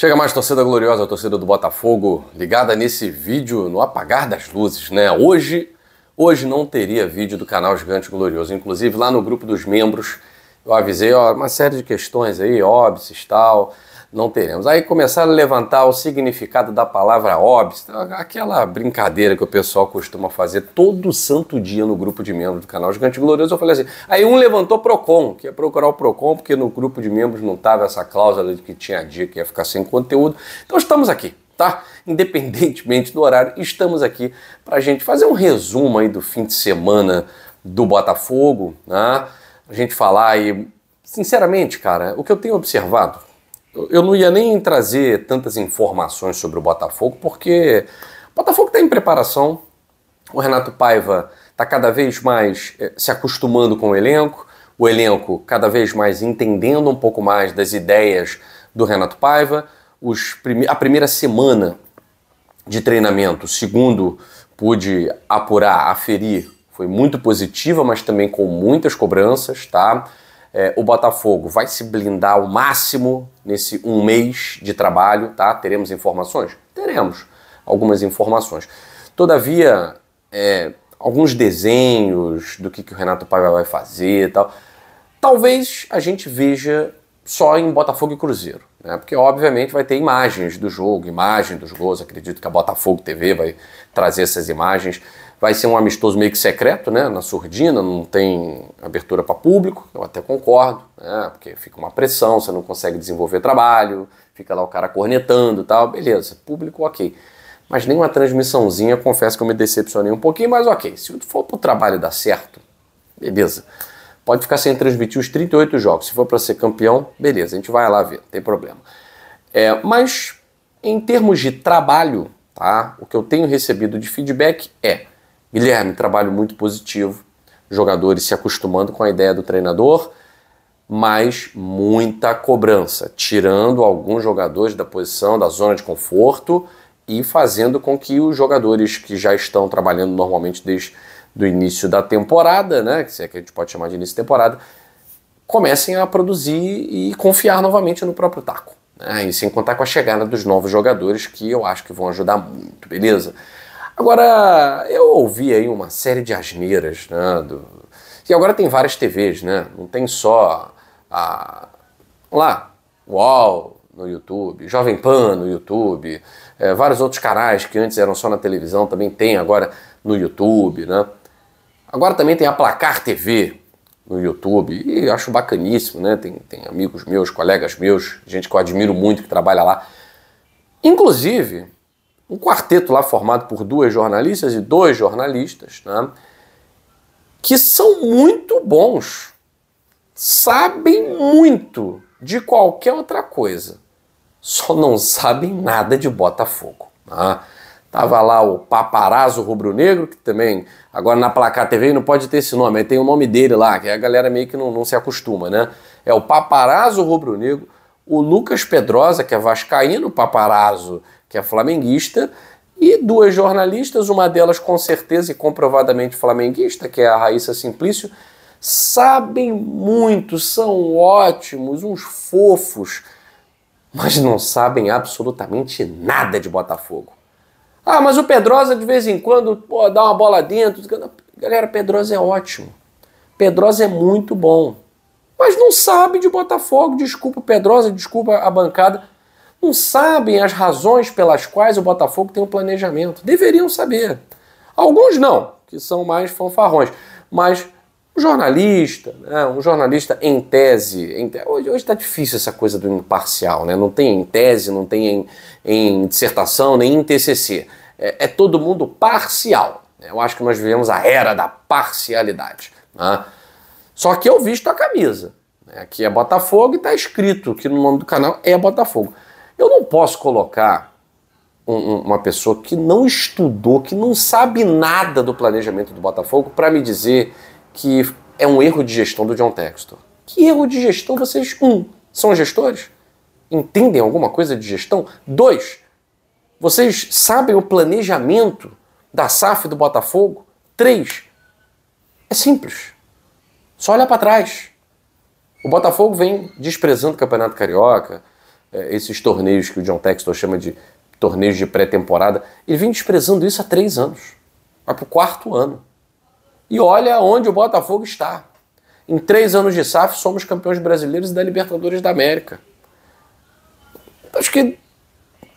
Chega mais, torcida gloriosa, a torcida do Botafogo, ligada nesse vídeo no apagar das luzes, né? Hoje não teria vídeo do canal Gigante Glorioso. Inclusive, lá no grupo dos membros, eu avisei, ó, uma série de questões aí, óbices e tal, não teremos. Aí começaram a levantar o significado da palavra óbice, aquela brincadeira que o pessoal costuma fazer todo santo dia no grupo de membros do canal Gigante Glorioso. Eu falei assim, aí um levantou Procon, que ia procurar o Procon, porque no grupo de membros não estava essa cláusula de que tinha dia que ia ficar sem conteúdo. Então estamos aqui, tá? Independentemente do horário, estamos aqui pra gente fazer um resumo aí do fim de semana do Botafogo, né? A gente falar aí, sinceramente, cara, o que eu tenho observado, eu não ia nem trazer tantas informações sobre o Botafogo, porque o Botafogo está em preparação, o Renato Paiva está cada vez mais se acostumando com o elenco cada vez mais entendendo um pouco mais das ideias do Renato Paiva. A primeira semana de treinamento, segundo pude apurar, aferir, foi muito positiva, mas também com muitas cobranças, tá? O Botafogo vai se blindar ao máximo nesse um mês de trabalho, tá? Teremos informações? Teremos algumas informações. Todavia, alguns desenhos do que o Renato Paiva vai fazer e tal, talvez a gente veja só em Botafogo e Cruzeiro, né? Porque obviamente vai ter imagens do jogo, imagem dos gols, acredito que a Botafogo TV vai trazer essas imagens. Vai ser um amistoso meio que secreto, né? Na surdina, não tem abertura para público, eu até concordo, né? Porque fica uma pressão, você não consegue desenvolver trabalho, fica lá o cara cornetando e tal, beleza, público ok. Mas nem uma transmissãozinha, confesso que eu me decepcionei um pouquinho, mas ok, se for pro trabalho dar certo, beleza. Pode ficar sem transmitir os 38 jogos, se for para ser campeão, beleza, a gente vai lá ver, não tem problema. Mas em termos de trabalho, tá? O que eu tenho recebido de feedback Guilherme, trabalho muito positivo, jogadores se acostumando com a ideia do treinador, mas muita cobrança, tirando alguns jogadores da posição, da zona de conforto e fazendo com que os jogadores que já estão trabalhando normalmente desde o início da temporada, né, que é que a gente pode chamar de início de temporada, comecem a produzir e confiar novamente no próprio taco, né, e sem contar com a chegada dos novos jogadores que eu acho que vão ajudar muito, beleza? Agora, eu ouvi aí uma série de asneiras, né, e agora tem várias TVs, né, não tem só UOL no YouTube, Jovem Pan no YouTube, vários outros canais que antes eram só na televisão, também tem agora no YouTube, né. Agora também tem a Placar TV no YouTube, e acho bacaníssimo, né, tem amigos meus, colegas meus, gente que eu admiro muito que trabalha lá, inclusive um quarteto lá formado por 2 jornalistas e 2 jornalistas, né, que são muito bons, sabem muito de qualquer outra coisa, só não sabem nada de Botafogo. Né? Tava lá o Paparazzo Rubro-Negro, que também, agora na Placar TV não pode ter esse nome, aí tem o nome dele lá, que a galera meio que não se acostuma, né? É o Paparazzo Rubro-Negro, o Lucas Pedrosa, que é vascaíno, o Paparazzo, que é flamenguista, e 2 jornalistas, uma delas com certeza e comprovadamente flamenguista, que é a Raíssa Simplício, sabem muito, são ótimos, uns fofos, mas não sabem absolutamente nada de Botafogo. Ah, mas o Pedrosa de vez em quando dá uma bola dentro. Galera, Pedrosa é ótimo, Pedrosa é muito bom, mas não sabe de Botafogo, desculpa Pedrosa, desculpa a bancada, não sabem as razões pelas quais o Botafogo tem um planejamento. Deveriam saber. Alguns não, que são mais fanfarrões. Mas um jornalista, né, um jornalista em tese... Hoje está difícil essa coisa do imparcial, né? Não tem em tese, não tem em dissertação, nem em TCC. É todo mundo parcial. Eu acho que nós vivemos a era da parcialidade. Né? Só que eu visto a camisa. Aqui é Botafogo e está escrito que no nome do canal é Botafogo. Eu não posso colocar uma pessoa que não estudou, que não sabe nada do planejamento do Botafogo para me dizer que é um erro de gestão do John Textor. Que erro de gestão vocês, são gestores? Entendem alguma coisa de gestão? 2, vocês sabem o planejamento da SAF do Botafogo? 3, é simples. Só olha para trás. O Botafogo vem desprezando o Campeonato Carioca, esses torneios que o John Textor chama de torneios de pré-temporada, ele vem desprezando isso há 3 anos. Vai para o 4º ano. E olha onde o Botafogo está. Em 3 anos de SAF, somos campeões brasileiros e da Libertadores da América. Acho que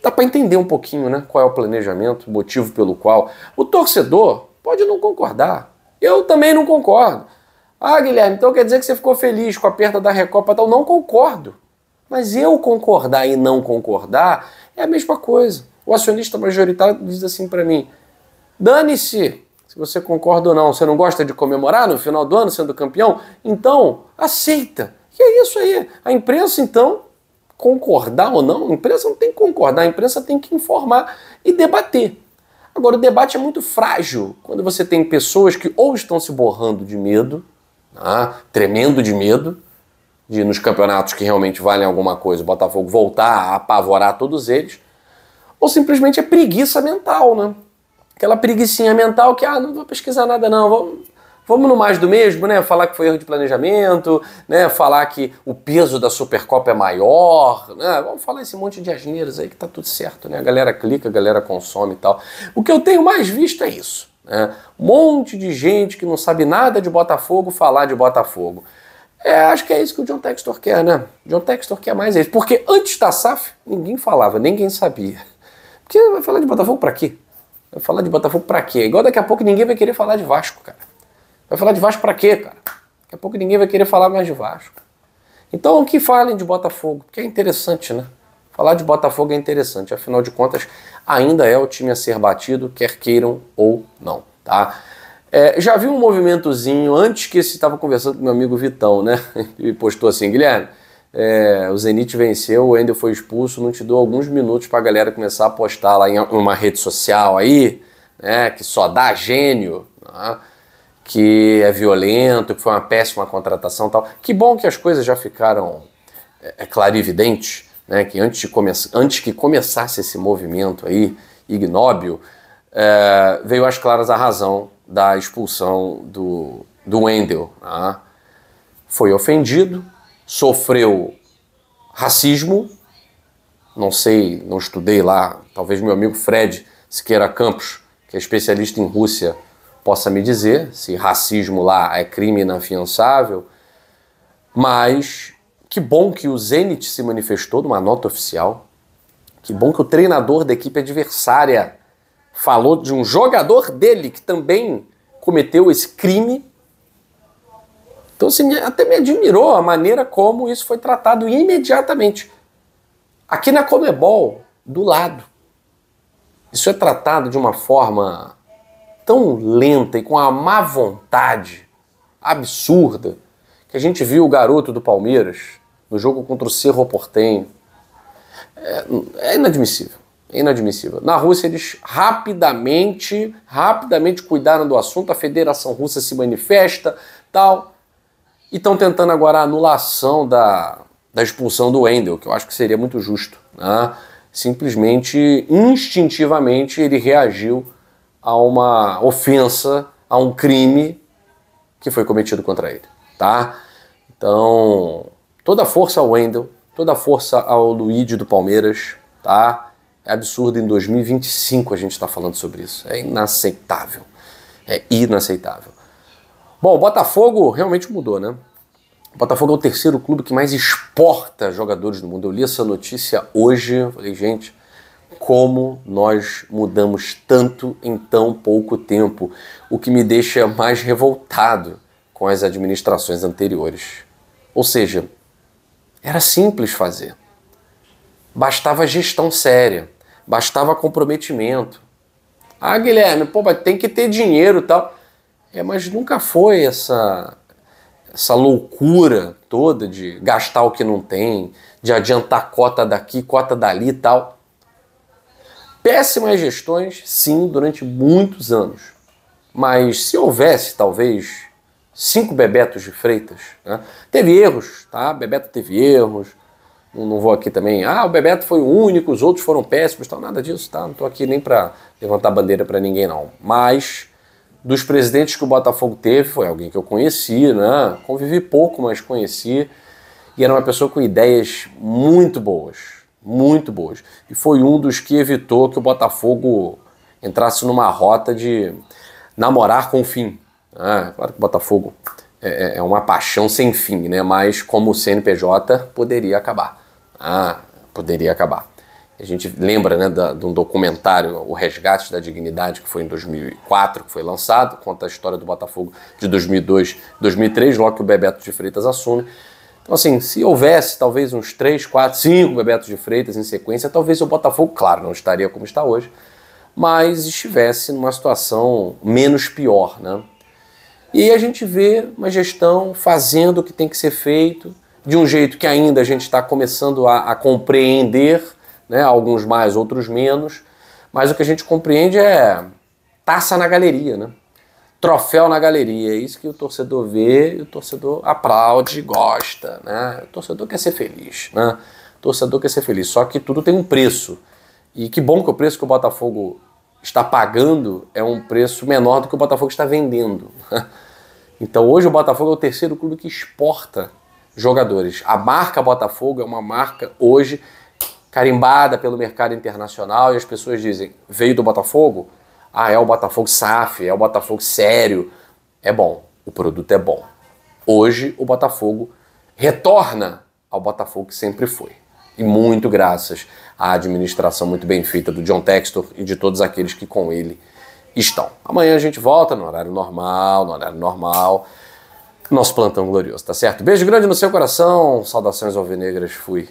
dá para entender um pouquinho, né, qual é o planejamento, o motivo pelo qual o torcedor pode não concordar. Eu também não concordo. Ah, Guilherme, então quer dizer que você ficou feliz com a perda da Recopa e tal? Não concordo. Mas eu concordar e não concordar é a mesma coisa. O acionista majoritário diz assim para mim, dane-se se você concorda ou não. Você não gosta de comemorar no final do ano sendo campeão? Então, aceita. E é isso aí. A imprensa, então, concordar ou não, a imprensa não tem que concordar, a imprensa tem que informar e debater. Agora, o debate é muito frágil quando você tem pessoas que ou estão se borrando de medo, tremendo de medo, de nos campeonatos que realmente valem alguma coisa, o Botafogo voltar a apavorar todos eles, ou simplesmente é preguiça mental, né? Aquela preguicinha mental que, não vou pesquisar nada não, vamos no mais do mesmo, né? Falar que foi erro de planejamento, né? Falar que o peso da Supercopa é maior, né? Vamos falar esse monte de asneiras aí que tá tudo certo, né? A galera clica, a galera consome e tal. O que eu tenho mais visto é isso, né? Um monte de gente que não sabe nada de Botafogo falar de Botafogo. Acho que é isso que o John Textor quer, né? O John Textor quer mais isso. Porque antes da SAF, ninguém falava, ninguém sabia. Porque vai falar de Botafogo pra quê? Vai falar de Botafogo pra quê? Igual daqui a pouco ninguém vai querer falar de Vasco, cara. Vai falar de Vasco pra quê, cara? Daqui a pouco ninguém vai querer falar mais de Vasco. Então, que falem de Botafogo, porque é interessante, né? Falar de Botafogo é interessante. Afinal de contas, ainda é o time a ser batido, quer queiram ou não, tá? Já vi um movimentozinho, antes que esse estava conversando com meu amigo Vitão, né? Ele postou assim, Guilherme, o Zenit venceu, o Wendel foi expulso, não te dou alguns minutos pra galera começar a postar lá em uma rede social aí, né? Que só dá gênio, né? Que é violento, que foi uma péssima contratação e tal. Que bom que as coisas já ficaram clarividentes, né? Que antes que começasse esse movimento aí, ignóbil, veio às claras a razão da expulsão do Wendel. Né? Foi ofendido, sofreu racismo, não sei, não estudei lá, talvez meu amigo Fred Siqueira Campos, que é especialista em Rússia, possa me dizer se racismo lá é crime inafiançável, mas que bom que o Zenit se manifestou numa nota oficial, que bom que o treinador da equipe adversária falou de um jogador dele que também cometeu esse crime. Então assim, até me admirou a maneira como isso foi tratado imediatamente. Aqui na Conmebol, do lado, isso é tratado de uma forma tão lenta e com a má vontade absurda que a gente viu o garoto do Palmeiras no jogo contra o Cerro Porteño. É inadmissível. É inadmissível. Na Rússia eles rapidamente cuidaram do assunto, a Federação Russa se manifesta, tal, e estão tentando agora a anulação da expulsão do Wendel, que eu acho que seria muito justo, né? Simplesmente, instintivamente, ele reagiu a uma ofensa, a um crime que foi cometido contra ele, tá? Então, toda a força ao Wendel, toda a força ao Luigi do Palmeiras, tá? É absurdo, em 2025 a gente está falando sobre isso. É inaceitável. É inaceitável. Bom, o Botafogo realmente mudou, né? O Botafogo é o 3º clube que mais exporta jogadores no mundo. Eu li essa notícia hoje, eu falei, gente, como nós mudamos tanto em tão pouco tempo, o que me deixa mais revoltado com as administrações anteriores. Ou seja, era simples fazer. Bastava gestão séria, bastava comprometimento. Ah, Guilherme, mas tem que ter dinheiro e tal. Mas nunca foi essa loucura toda de gastar o que não tem, de adiantar cota daqui, cota dali e tal. Péssimas gestões, sim, durante muitos anos. Mas se houvesse, talvez, 5 Bebetos de Freitas, né? Teve erros, tá? Bebeto teve erros. Não vou aqui também, o Bebeto foi o único, os outros foram péssimos, tal, nada disso, tá? Não estou aqui nem para levantar bandeira para ninguém, não. Mas, dos presidentes que o Botafogo teve, foi alguém que eu conheci, né? Convivi pouco, mas conheci. E era uma pessoa com ideias muito boas, muito boas. E foi um dos que evitou que o Botafogo entrasse numa rota de namorar com o fim. Claro que o Botafogo é uma paixão sem fim, né? Mas como o CNPJ poderia acabar. Poderia acabar. A gente lembra, né, de um documentário, O Resgate da Dignidade, que foi em 2004, que foi lançado, conta a história do Botafogo de 2002, 2003, logo que o Bebeto de Freitas assume. Então, assim, se houvesse talvez uns 3, 4, 5 Bebetos de Freitas em sequência, talvez o Botafogo, claro, não estaria como está hoje, mas estivesse numa situação menos pior, né? E aí a gente vê uma gestão fazendo o que tem que ser feito, de um jeito que ainda a gente está começando a compreender, né? Alguns mais, outros menos, mas o que a gente compreende é taça na galeria, né? Troféu na galeria, é isso que o torcedor vê, e o torcedor aplaude, gosta, né? O torcedor quer ser feliz, né? O torcedor quer ser feliz, só que tudo tem um preço. E que bom que o preço que o Botafogo está pagando é um preço menor do que o Botafogo está vendendo. Então hoje o Botafogo é o terceiro clube que exporta jogadores. A marca Botafogo é uma marca hoje carimbada pelo mercado internacional e as pessoas dizem, veio do Botafogo? É o Botafogo SAF, é o Botafogo sério. É bom, o produto é bom. Hoje o Botafogo retorna ao Botafogo que sempre foi. E muito graças à administração muito bem feita do John Textor e de todos aqueles que com ele estão. Amanhã a gente volta no horário normal, nosso plantão glorioso, tá certo? Beijo grande no seu coração, saudações alvinegras, fui.